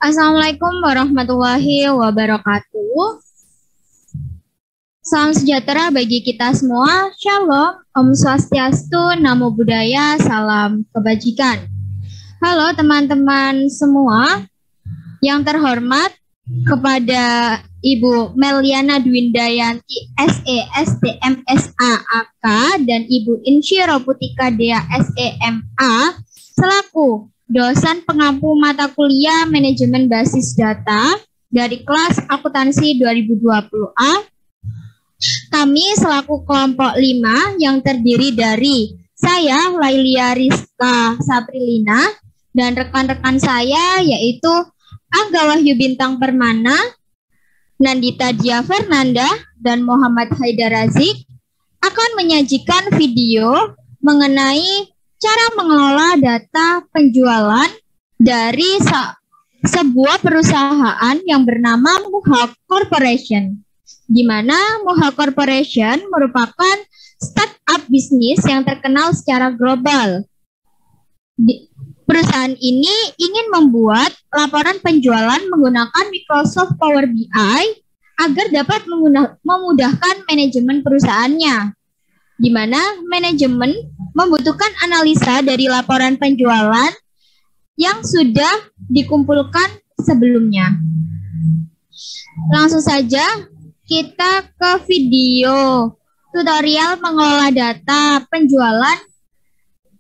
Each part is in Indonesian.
Assalamualaikum warahmatullahi wabarakatuh. Salam sejahtera bagi kita semua. Shalom, Om Swastiastu, Namo Buddhaya, salam kebajikan. Halo teman-teman semua, yang terhormat kepada Ibu Meliana Dwindayanti SE STM SA AK dan Ibu Insyiro Putika Dea SEMA selaku dosen pengampu mata kuliah Manajemen Basis Data dari kelas Akuntansi 2020A. Kami selaku kelompok 5 yang terdiri dari saya, Lailia Rizka Saprilina, dan rekan-rekan saya yaitu Angga Wahyu Bintang Permana, Nandita Dia Fernanda, dan Muhammad Haidar Razik akan menyajikan video mengenai cara mengelola data penjualan dari sebuah perusahaan yang bernama Muha Corporation, di mana Muha Corporation merupakan startup bisnis yang terkenal secara global. Perusahaan ini ingin membuat laporan penjualan menggunakan Microsoft Power BI agar dapat memudahkan manajemen perusahaannya, di mana manajemen membutuhkan analisa dari laporan penjualan yang sudah dikumpulkan sebelumnya. Langsung saja kita ke video tutorial mengelola data penjualan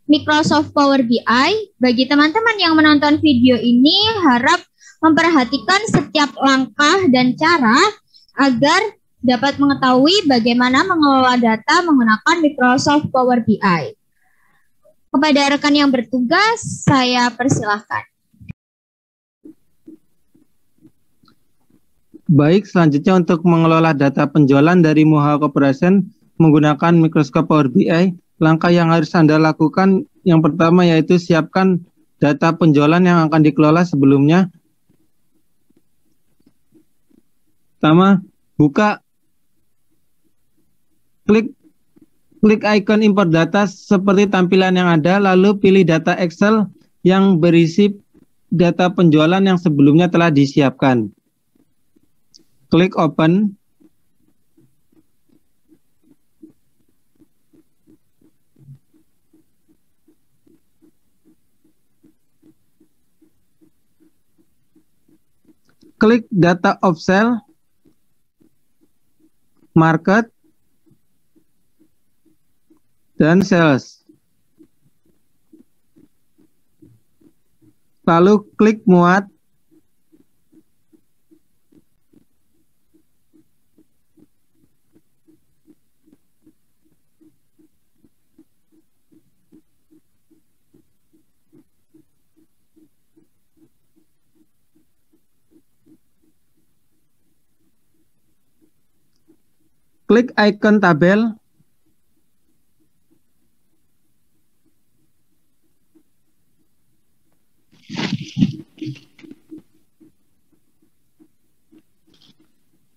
Microsoft Power BI. Bagi teman-teman yang menonton video ini, harap memperhatikan setiap langkah dan cara agar dapat mengetahui bagaimana mengelola data menggunakan Microsoft Power BI. Kepada rekan yang bertugas, saya persilahkan. Baik, selanjutnya untuk mengelola data penjualan dari Muha Corporation menggunakan Microsoft Power BI, langkah yang harus Anda lakukan yang pertama yaitu siapkan data penjualan yang akan dikelola sebelumnya. Pertama, klik icon import data seperti tampilan yang ada, lalu pilih data Excel yang berisi data penjualan yang sebelumnya telah disiapkan. Klik open. Klik data of sale, market, dan sales. Lalu klik muat. Klik icon tabel.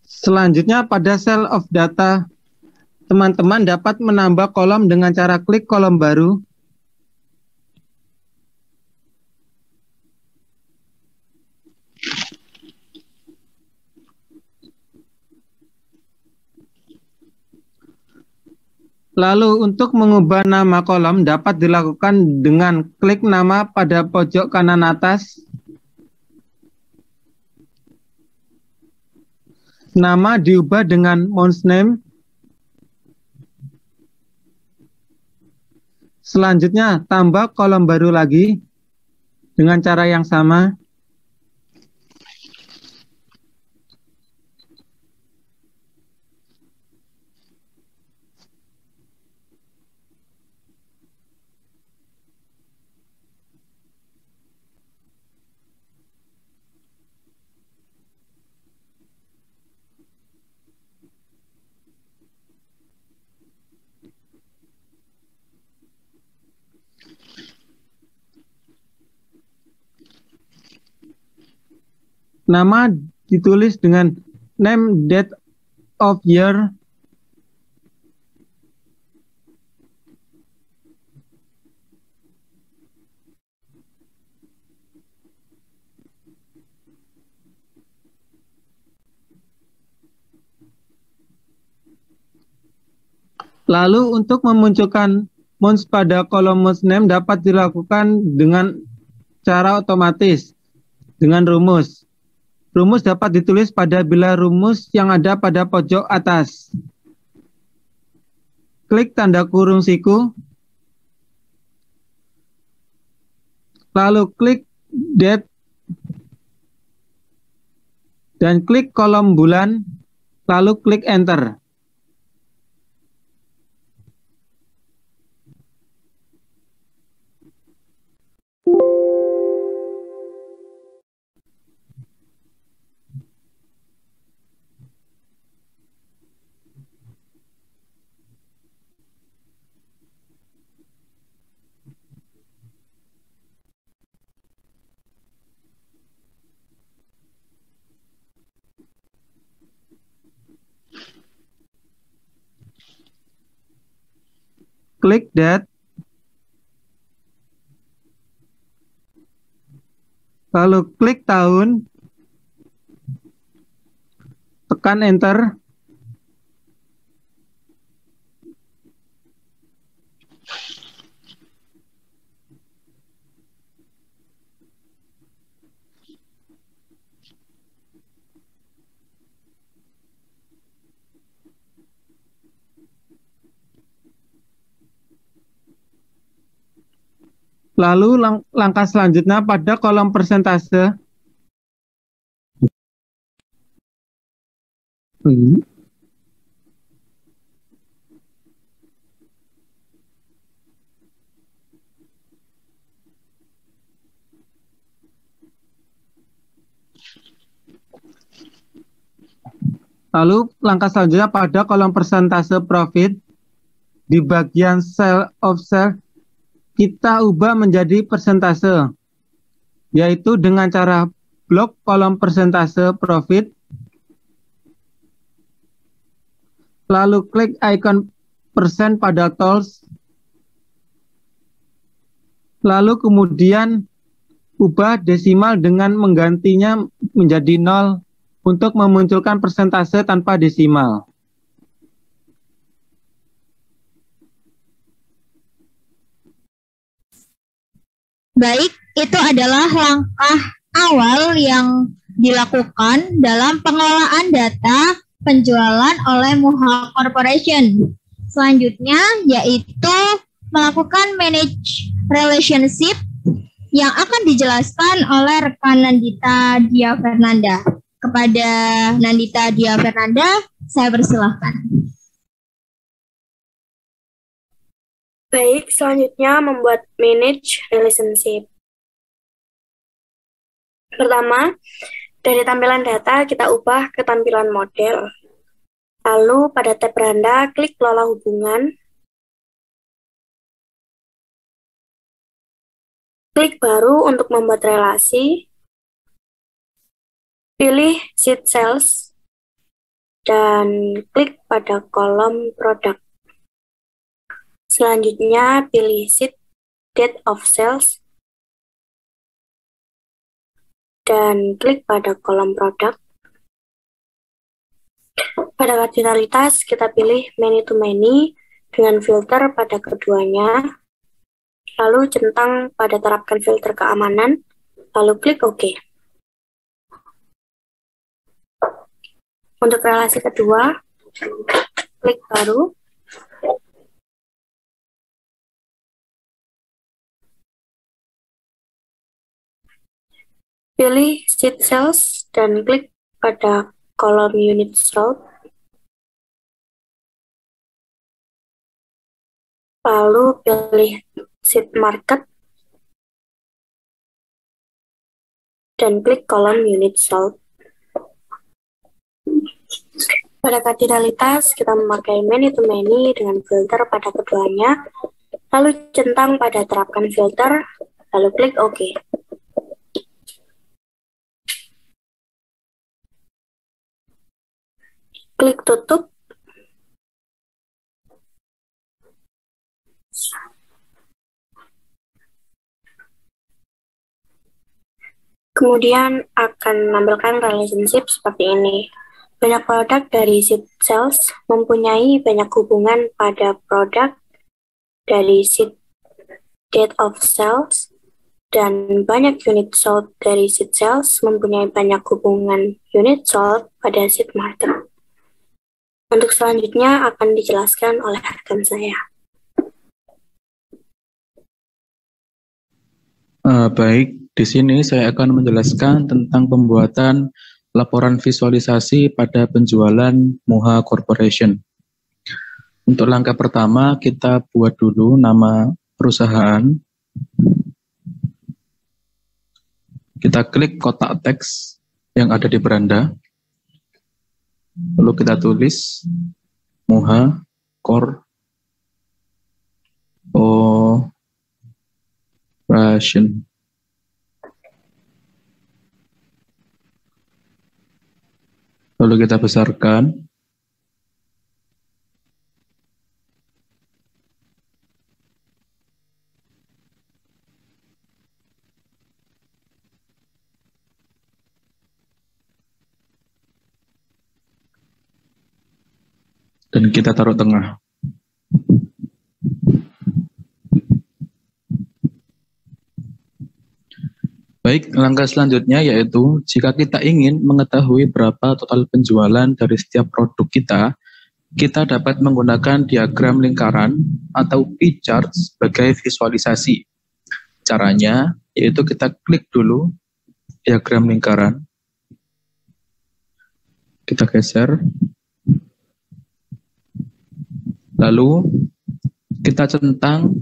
Selanjutnya pada cell of data, teman-teman dapat menambah kolom dengan cara klik kolom baru. Lalu untuk mengubah nama kolom dapat dilakukan dengan klik nama pada pojok kanan atas. Nama diubah dengan mouse name. Selanjutnya tambah kolom baru lagi dengan cara yang sama. Nama ditulis dengan name, date of year, Lalu untuk memunculkan mons pada kolom mons name dapat dilakukan dengan cara otomatis dengan rumus. Rumus dapat ditulis pada bilah rumus yang ada pada pojok atas. Klik tanda kurung siku, lalu klik date, dan klik kolom bulan, lalu klik enter. Klik date, lalu klik tahun, tekan enter, lalu langkah selanjutnya pada kolom persentase. Lalu langkah selanjutnya pada kolom persentase profit, di bagian sell of sell kita ubah menjadi persentase, yaitu dengan cara blok kolom persentase profit, lalu klik icon persen pada tools, lalu kemudian ubah desimal dengan menggantinya menjadi 0 untuk memunculkan persentase tanpa desimal. Baik, itu adalah langkah awal yang dilakukan dalam pengelolaan data penjualan oleh Muha Corporation. Selanjutnya yaitu melakukan manage relationship yang akan dijelaskan oleh rekan Nandita Dia Fernanda. Kepada Nandita Dia Fernanda, saya persilahkan. Baik, selanjutnya membuat manage relationship. Pertama, dari tampilan data kita ubah ke tampilan model. Lalu pada tab beranda, klik kelola hubungan. Klik baru untuk membuat relasi. Pilih sheet sales. Dan klik pada kolom produk. Selanjutnya pilih sheet date of sales. Dan klik pada kolom produk. Pada kardinalitas kita pilih many to many dengan filter pada keduanya. Lalu centang pada terapkan filter keamanan. Lalu klik OK. Untuk relasi kedua, klik baru. Pilih sheet sales dan klik pada kolom unit sold. Lalu pilih sheet market dan klik kolom unit sold. Pada kardinalitas, kita memakai many to many dengan filter pada keduanya, lalu centang pada terapkan filter, lalu klik OK. Klik tutup. Kemudian akan menampilkan relationship seperti ini. Banyak produk dari seed sales mempunyai banyak hubungan pada produk dari seed date of sales, dan banyak unit sold dari seed sales mempunyai banyak hubungan unit sold pada seed market. Untuk selanjutnya akan dijelaskan oleh rekan saya. Baik, di sini saya akan menjelaskan tentang pembuatan laporan visualisasi pada penjualan Muha Corporation. Untuk langkah pertama, kita buat dulu nama perusahaan. Kita klik kotak teks yang ada di beranda. Lalu kita tulis Muha Corporation. Lalu kita besarkan. Dan kita taruh tengah. Baik, langkah selanjutnya yaitu jika kita ingin mengetahui berapa total penjualan dari setiap produk kita dapat menggunakan diagram lingkaran atau pie chart sebagai visualisasi. Caranya yaitu kita klik dulu diagram lingkaran. Kita geser. Lalu kita centang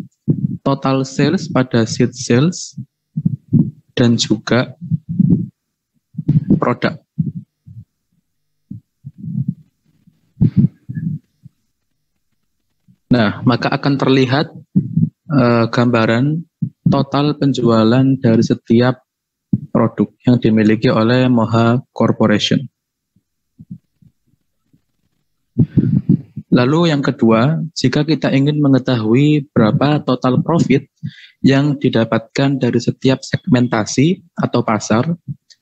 total sales pada seed sales dan juga produk. Nah, maka akan terlihat gambaran total penjualan dari setiap produk yang dimiliki oleh Muha Corporation. Lalu yang kedua, jika kita ingin mengetahui berapa total profit yang didapatkan dari setiap segmentasi atau pasar,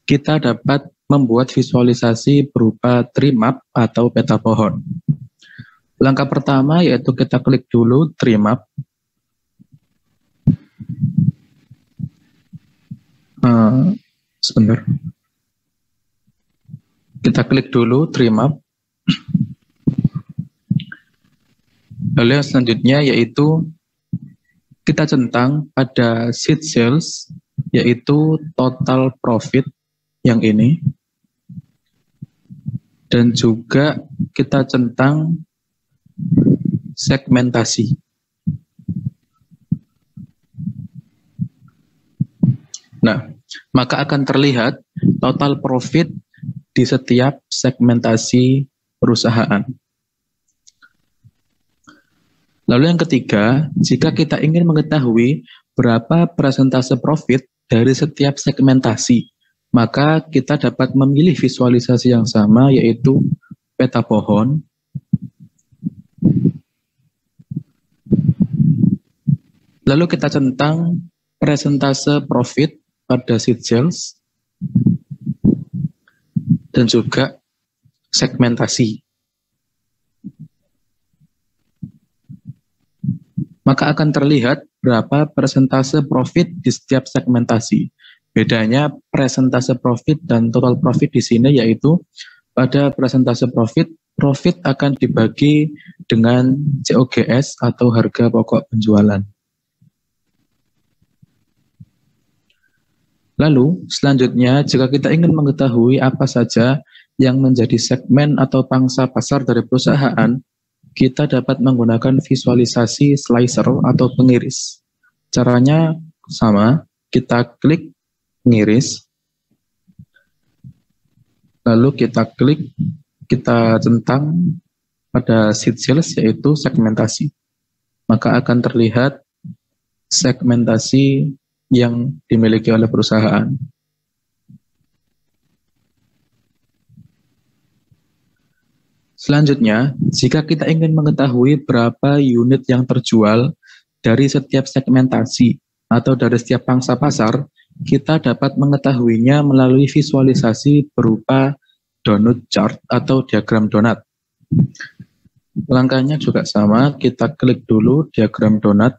kita dapat membuat visualisasi berupa tree map atau peta pohon. Langkah pertama yaitu kita klik dulu tree map. Sebentar. Kita klik dulu tree map. Lalu yang selanjutnya yaitu kita centang pada seed sales, yaitu total profit yang ini. Dan juga kita centang segmentasi. Nah, maka akan terlihat total profit di setiap segmentasi perusahaan. Lalu yang ketiga, jika kita ingin mengetahui berapa persentase profit dari setiap segmentasi, maka kita dapat memilih visualisasi yang sama, yaitu peta pohon. Lalu kita centang persentase profit pada seed sales dan juga segmentasi. Maka akan terlihat berapa persentase profit di setiap segmentasi. Bedanya persentase profit dan total profit di sini yaitu pada persentase profit akan dibagi dengan COGS atau harga pokok penjualan. Lalu selanjutnya jika kita ingin mengetahui apa saja yang menjadi segmen atau pangsa pasar dari perusahaan, kita dapat menggunakan visualisasi slicer atau pengiris. Caranya sama, kita klik pengiris, lalu kita klik, kita centang pada seed sales yaitu segmentasi. Maka akan terlihat segmentasi yang dimiliki oleh perusahaan. Selanjutnya, jika kita ingin mengetahui berapa unit yang terjual dari setiap segmentasi atau dari setiap pangsa pasar, kita dapat mengetahuinya melalui visualisasi berupa donut chart atau diagram donat. Langkahnya juga sama, kita klik dulu diagram donat.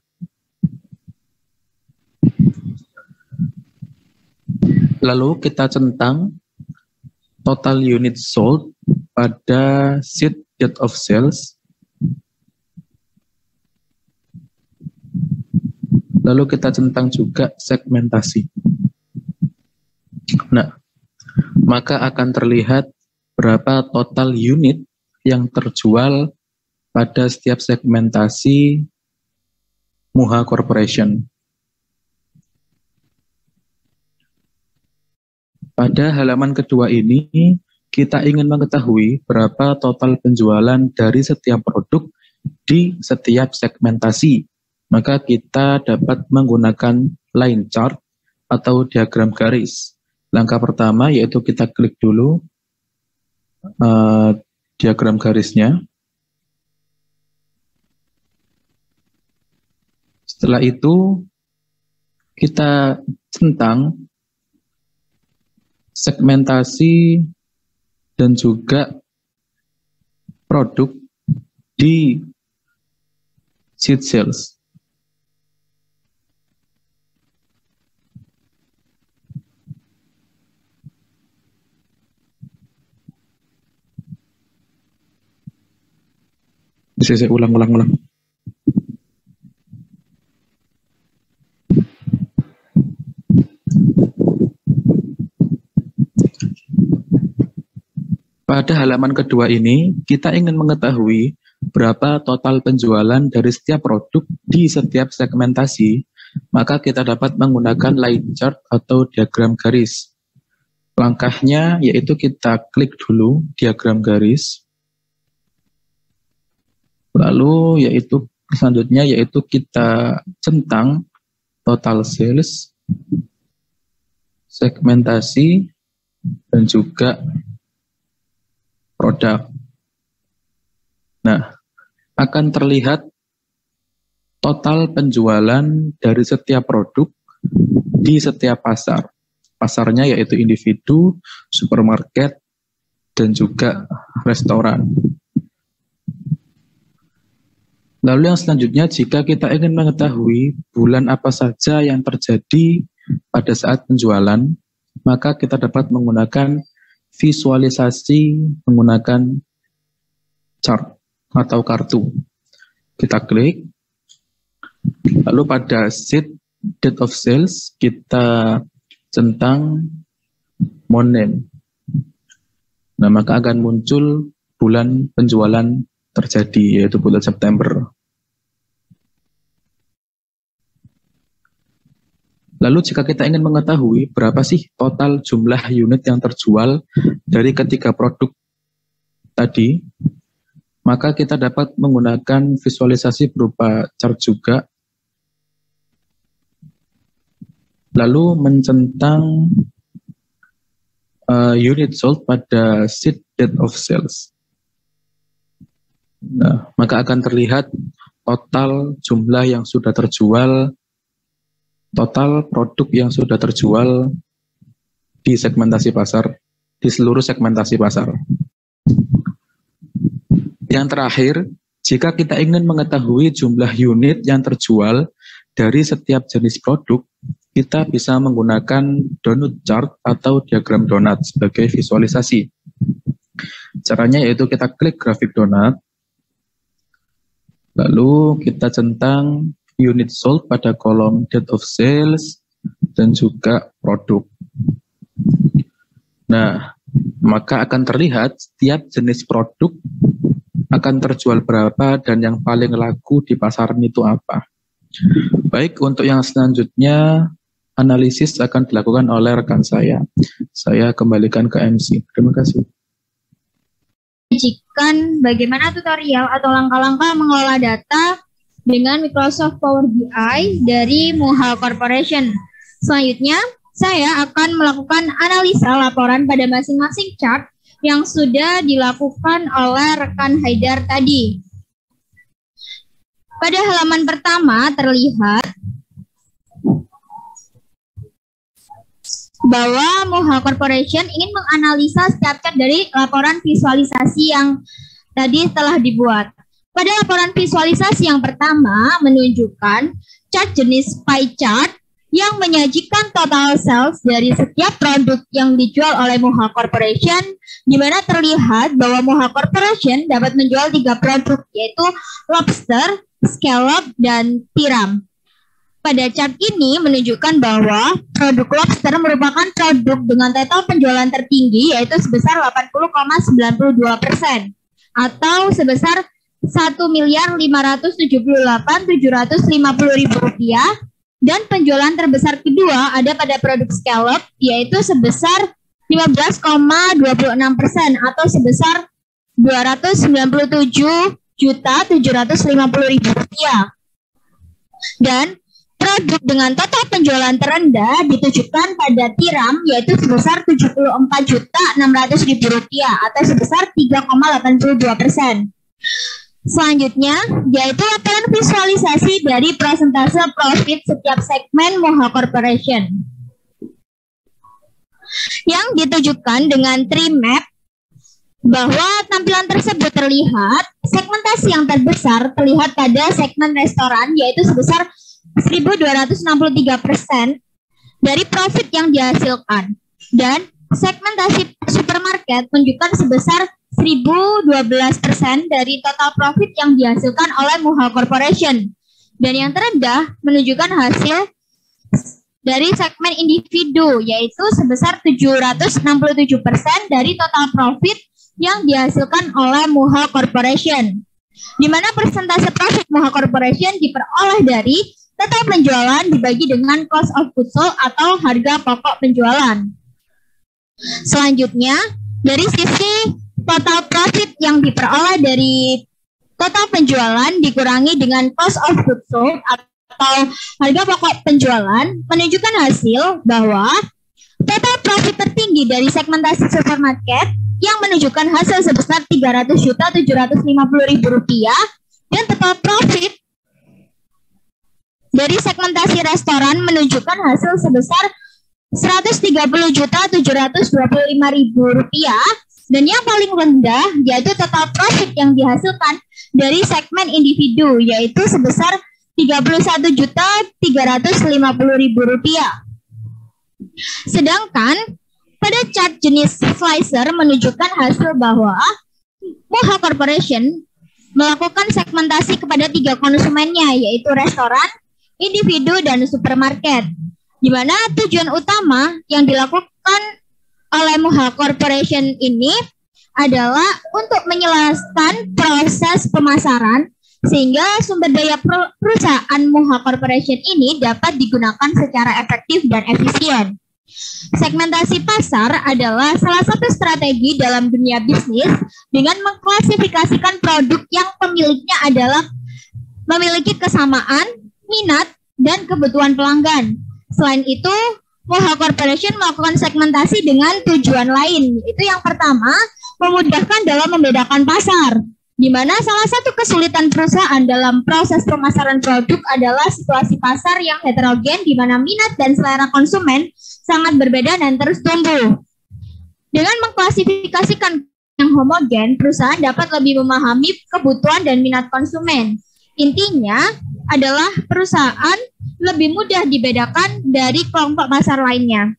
Lalu kita centang total unit sold pada sheet date of sales. Lalu kita centang juga segmentasi. Nah, maka akan terlihat berapa total unit yang terjual pada setiap segmentasi Muha Corporation. Pada halaman kedua ini, kita ingin mengetahui berapa total penjualan dari setiap produk di setiap segmentasi. Maka kita dapat menggunakan line chart atau diagram garis. Langkah pertama yaitu kita klik dulu diagram garisnya. Setelah itu, kita centang segmentasi dan juga produk di sheet sales. Bisa saya ulang. Pada halaman kedua ini, kita ingin mengetahui berapa total penjualan dari setiap produk di setiap segmentasi, maka kita dapat menggunakan line chart atau diagram garis. Langkahnya yaitu kita klik dulu diagram garis, lalu selanjutnya yaitu kita centang total sales, segmentasi, dan juga produk. Nah, akan terlihat total penjualan dari setiap produk di setiap pasar. Pasarnya yaitu individu, supermarket, dan juga restoran. Lalu yang selanjutnya, jika kita ingin mengetahui bulan apa saja yang terjadi pada saat penjualan, maka kita dapat menggunakan visualisasi menggunakan chart atau kartu. Kita klik, lalu pada sheet date of sales kita centang month name. Nah, maka akan muncul bulan penjualan terjadi, yaitu bulan September. Lalu jika kita ingin mengetahui berapa sih total jumlah unit yang terjual dari ketiga produk tadi, maka kita dapat menggunakan visualisasi berupa chart juga. Lalu mencentang unit sold pada sheet date of sales. Nah, maka akan terlihat total jumlah yang sudah terjual, total produk yang sudah terjual di segmentasi pasar, di seluruh segmentasi pasar. Yang terakhir, jika kita ingin mengetahui jumlah unit yang terjual dari setiap jenis produk, kita bisa menggunakan donut chart atau diagram donat sebagai visualisasi. Caranya yaitu kita klik grafik donat, lalu kita centang unit sold pada kolom date of sales dan juga produk. Nah, maka akan terlihat setiap jenis produk akan terjual berapa dan yang paling laku di pasaran itu apa. Baik, untuk yang selanjutnya analisis akan dilakukan oleh rekan saya. Saya kembalikan ke MC. Terima kasih. Menyajikan bagaimana tutorial atau langkah-langkah mengelola data dengan Microsoft Power BI dari Muha Corporation. Selanjutnya, saya akan melakukan analisa laporan pada masing-masing chart yang sudah dilakukan oleh rekan Haidar tadi. Pada halaman pertama terlihat bahwa Moha Corporation ingin menganalisa setiap chart dari laporan visualisasi yang tadi telah dibuat. Pada laporan visualisasi yang pertama menunjukkan chart jenis pie chart yang menyajikan total sales dari setiap produk yang dijual oleh Moha Corporation, di mana terlihat bahwa Moha Corporation dapat menjual 3 produk, yaitu lobster, scallop, dan tiram. Pada chart ini menunjukkan bahwa produk lobster merupakan produk dengan total penjualan tertinggi, yaitu sebesar 80,92%, atau sebesar Rp1.578.750.000, dan penjualan terbesar kedua ada pada produk scallop, yaitu sebesar 15,26%, atau sebesar Rp297.750.000. Dan produk dengan total penjualan terendah ditujukan pada tiram, yaitu sebesar Rp74.600.000, atau sebesar 3,82%. Selanjutnya, yaitu laporan visualisasi dari persentase profit setiap segmen Moha Corporation, yang ditujukan dengan tree map, bahwa tampilan tersebut terlihat segmentasi yang terbesar terlihat pada segmen restoran, yaitu sebesar 1.263% dari profit yang dihasilkan, dan segmentasi supermarket menunjukkan sebesar 1.012% dari total profit yang dihasilkan oleh Moha Corporation, dan yang terendah menunjukkan hasil dari segmen individu, yaitu sebesar 767% dari total profit yang dihasilkan oleh Moha Corporation, di mana persentase profit Moha Corporation diperoleh dari total penjualan dibagi dengan cost of goods sold atau harga pokok penjualan. Selanjutnya, dari sisi total profit yang diperoleh dari total penjualan dikurangi dengan cost of goods sold atau harga pokok penjualan menunjukkan hasil bahwa total profit tertinggi dari segmentasi supermarket yang menunjukkan hasil sebesar Rp300.750.000, dan total profit dari segmentasi restoran menunjukkan hasil sebesar Rp130.725.000, dan yang paling rendah yaitu total profit yang dihasilkan dari segmen individu, yaitu sebesar Rp31.350.000. Sedangkan pada chart jenis slicer menunjukkan hasil bahwa Moha Corporation melakukan segmentasi kepada 3 konsumennya, yaitu restoran, individu, dan supermarket, di mana tujuan utama yang dilakukan oleh Moha Corporation ini adalah untuk menjelaskan proses pemasaran sehingga sumber daya perusahaan Moha Corporation ini dapat digunakan secara efektif dan efisien. Segmentasi pasar adalah salah satu strategi dalam dunia bisnis dengan mengklasifikasikan produk yang pemiliknya adalah memiliki kesamaan, minat, dan kebutuhan pelanggan. Selain itu, Moha Corporation melakukan segmentasi dengan tujuan lain. Itu yang pertama, memudahkan dalam membedakan pasar, di mana salah satu kesulitan perusahaan dalam proses pemasaran produk adalah situasi pasar yang heterogen, di mana minat dan selera konsumen sangat berbeda dan terus tumbuh. Dengan mengklasifikasikan yang homogen, perusahaan dapat lebih memahami kebutuhan dan minat konsumen. Intinya adalah perusahaan lebih mudah dibedakan dari kelompok pasar lainnya.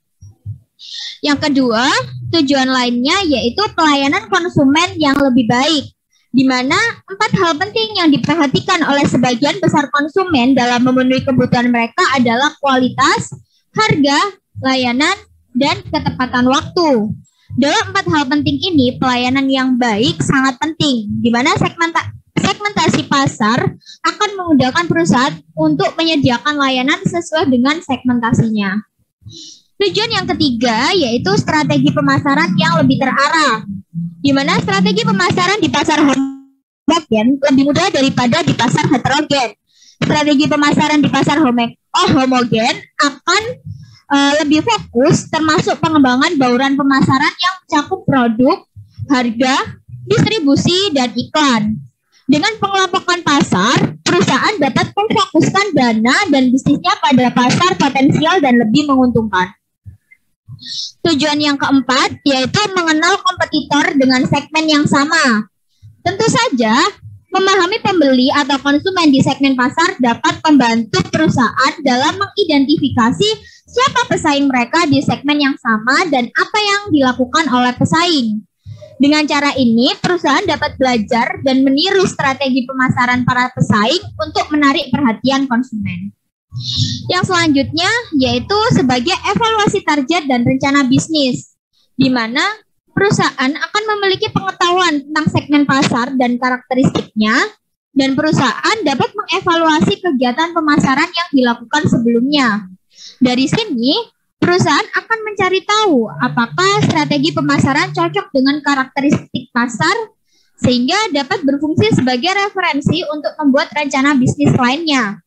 Yang kedua, tujuan lainnya yaitu pelayanan konsumen yang lebih baik, di mana 4 hal penting yang diperhatikan oleh sebagian besar konsumen dalam memenuhi kebutuhan mereka adalah kualitas, harga, layanan, dan ketepatan waktu. Dalam 4 hal penting ini, pelayanan yang baik sangat penting, di mana segmentasi pasar akan memudahkan perusahaan untuk menyediakan layanan sesuai dengan segmentasinya. Tujuan yang ketiga yaitu strategi pemasaran yang lebih terarah, di mana strategi pemasaran di pasar homogen lebih mudah daripada di pasar heterogen. Strategi pemasaran di pasar homogen akan lebih fokus, termasuk pengembangan bauran pemasaran yang mencakup produk, harga, distribusi, dan iklan. Dengan pengelompokan pasar, perusahaan dapat memfokuskan dana dan bisnisnya pada pasar potensial dan lebih menguntungkan. Tujuan yang keempat yaitu mengenal kompetitor dengan segmen yang sama. Tentu saja, memahami pembeli atau konsumen di segmen pasar dapat membantu perusahaan dalam mengidentifikasi siapa pesaing mereka di segmen yang sama dan apa yang dilakukan oleh pesaing. Dengan cara ini, perusahaan dapat belajar dan meniru strategi pemasaran para pesaing untuk menarik perhatian konsumen. Yang selanjutnya yaitu sebagai evaluasi target dan rencana bisnis, di mana perusahaan akan memiliki pengetahuan tentang segmen pasar dan karakteristiknya, dan perusahaan dapat mengevaluasi kegiatan pemasaran yang dilakukan sebelumnya. Dari sini, perusahaan akan mencari tahu apakah strategi pemasaran cocok dengan karakteristik pasar, sehingga dapat berfungsi sebagai referensi untuk membuat rencana bisnis lainnya.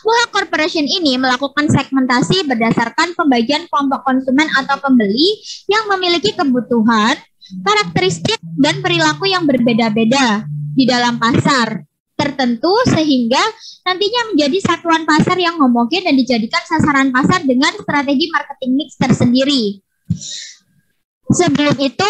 Muha Corporation ini melakukan segmentasi berdasarkan pembagian kelompok konsumen atau pembeli yang memiliki kebutuhan, karakteristik, dan perilaku yang berbeda-beda di dalam pasar tertentu sehingga nantinya menjadi satuan pasar yang homogen dan dijadikan sasaran pasar dengan strategi marketing mix tersendiri. Sebelum itu,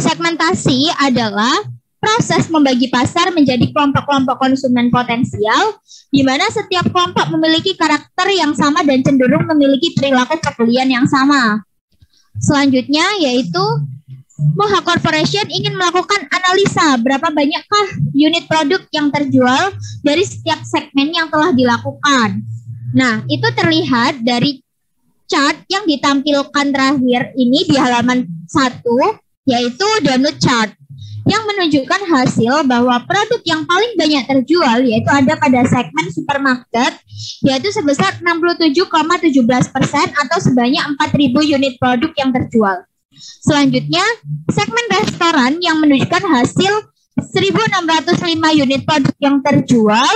segmentasi adalah proses membagi pasar menjadi kelompok-kelompok konsumen potensial, di mana setiap kelompok memiliki karakter yang sama dan cenderung memiliki perilaku pembelian yang sama. Selanjutnya yaitu Muha Corporation ingin melakukan analisa berapa banyakkah unit produk yang terjual dari setiap segmen yang telah dilakukan. Nah, itu terlihat dari chart yang ditampilkan terakhir ini di halaman 1, yaitu donut chart, yang menunjukkan hasil bahwa produk yang paling banyak terjual yaitu ada pada segmen supermarket, yaitu sebesar 67,17% atau sebanyak 4.000 unit produk yang terjual. Selanjutnya, segmen restoran yang menunjukkan hasil 1.605 unit produk yang terjual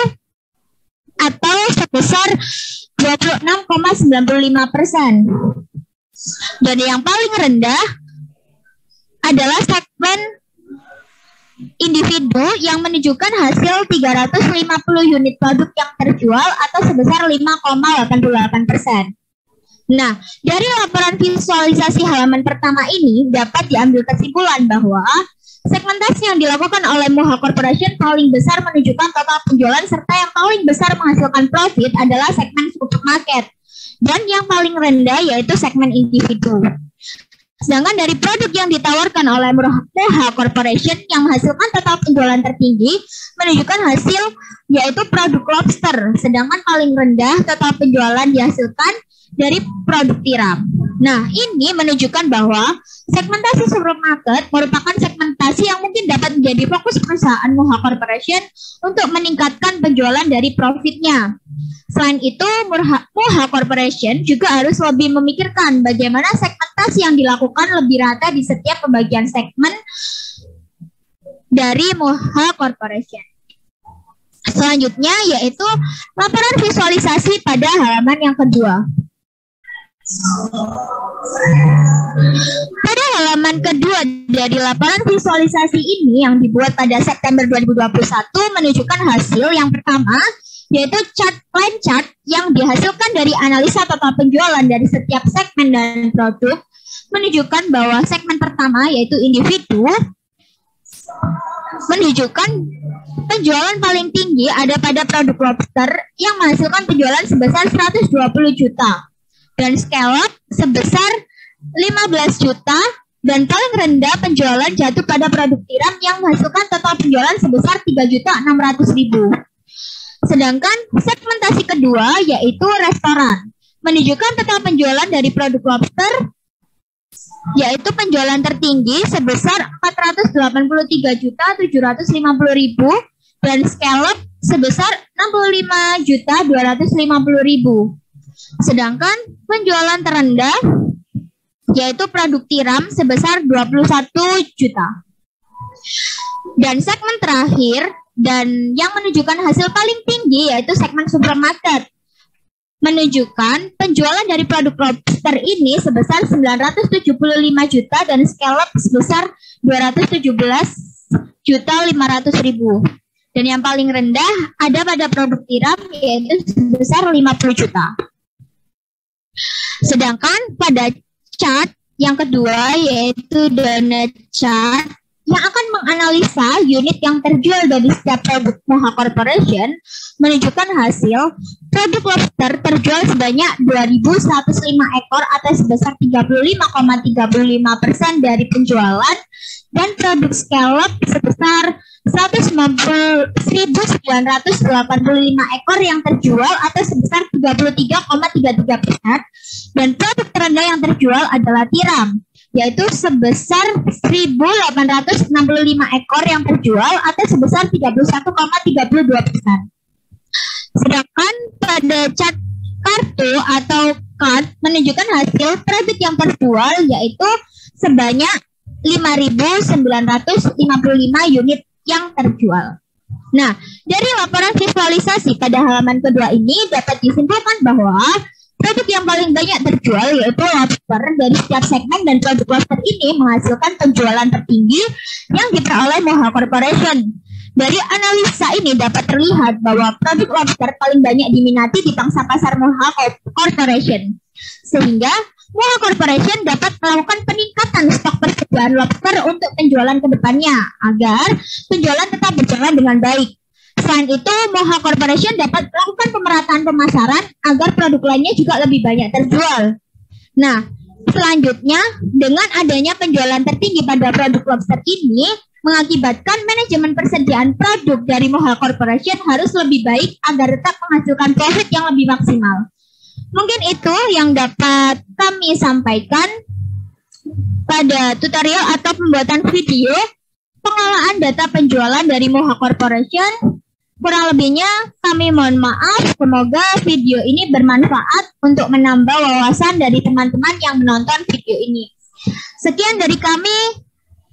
atau sebesar 26,95%. Dan yang paling rendah adalah segmen individu yang menunjukkan hasil 350 unit produk yang terjual atau sebesar 5,88%. Nah, dari laporan visualisasi halaman pertama ini dapat diambil kesimpulan bahwa segmentasi yang dilakukan oleh Muha Corporation paling besar menunjukkan total penjualan serta yang paling besar menghasilkan profit adalah segmen supermarket dan yang paling rendah yaitu segmen individu. Sedangkan dari produk yang ditawarkan oleh Muha Corporation yang menghasilkan total penjualan tertinggi menunjukkan hasil yaitu produk lobster, sedangkan paling rendah total penjualan dihasilkan dari produk tiram. Nah, ini menunjukkan bahwa segmentasi supermarket merupakan segmentasi yang mungkin dapat menjadi fokus perusahaan Muha Corporation untuk meningkatkan penjualan dari profitnya. Selain itu, Muha Corporation juga harus lebih memikirkan bagaimana segmentasi yang dilakukan lebih rata di setiap pembagian segmen dari Muha Corporation. Selanjutnya yaitu laporan visualisasi pada halaman yang kedua. Pada halaman kedua dari laporan visualisasi ini yang dibuat pada September 2021 menunjukkan hasil yang pertama yaitu line chart yang dihasilkan dari analisa total penjualan dari setiap segmen dan produk menunjukkan bahwa segmen pertama yaitu individu menunjukkan penjualan paling tinggi ada pada produk lobster yang menghasilkan penjualan sebesar 120 juta. Dan scallop sebesar 15 juta dan paling rendah penjualan jatuh pada produk tiram yang menghasilkan total penjualan sebesar 3.600.000. Sedangkan segmentasi kedua yaitu restoran menunjukkan total penjualan dari produk lobster yaitu penjualan tertinggi sebesar 483.750.000 dan scallop sebesar 65.250.000. Sedangkan penjualan terendah yaitu produk tiram sebesar 21 juta. Dan segmen terakhir dan yang menunjukkan hasil paling tinggi yaitu segmen supermarket menunjukkan penjualan dari produk lobster ini sebesar 975 juta dan scallop sebesar 217.500.000. Dan yang paling rendah ada pada produk tiram yaitu sebesar 50 juta. Sedangkan pada chart yang kedua yaitu donut chart yang akan menganalisa unit yang terjual dari setiap produk Moha Corporation menunjukkan hasil produk lobster terjual sebanyak 2.105 ekor atau sebesar 35,35% dari penjualan dan produk scallop sebesar 190.985 ekor yang terjual atau sebesar 33,33% dan produk terendah yang terjual adalah tiram yaitu sebesar 1.865 ekor yang terjual atau sebesar 31,32%. Sedangkan pada chart kartu atau card menunjukkan hasil produk yang terjual yaitu sebanyak 5.955 unit yang terjual. Nah, dari laporan visualisasi pada halaman kedua ini dapat disimpulkan bahwa produk yang paling banyak terjual yaitu lobster dari setiap segmen dan produk lobster ini menghasilkan penjualan tertinggi yang diperoleh Moha Corporation. Dari analisa ini dapat terlihat bahwa produk lobster paling banyak diminati di pangsa pasar Moha Corporation. Sehingga Moha Corporation dapat melakukan peningkatan stok persediaan lobster untuk penjualan ke depannya agar penjualan tetap berjalan dengan baik. Selain itu, Moha Corporation dapat melakukan pemerataan pemasaran agar produk lainnya juga lebih banyak terjual. Nah, selanjutnya, dengan adanya penjualan tertinggi pada produk lobster ini, mengakibatkan manajemen persediaan produk dari Moha Corporation harus lebih baik agar tetap menghasilkan profit yang lebih maksimal. Mungkin itu yang dapat kami sampaikan pada tutorial atau pembuatan video pengelolaan data penjualan dari Moha Corporation. Kurang lebihnya kami mohon maaf, semoga video ini bermanfaat untuk menambah wawasan dari teman-teman yang menonton video ini. Sekian dari kami.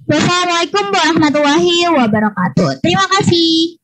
Wassalamualaikum warahmatullahi wabarakatuh. Terima kasih.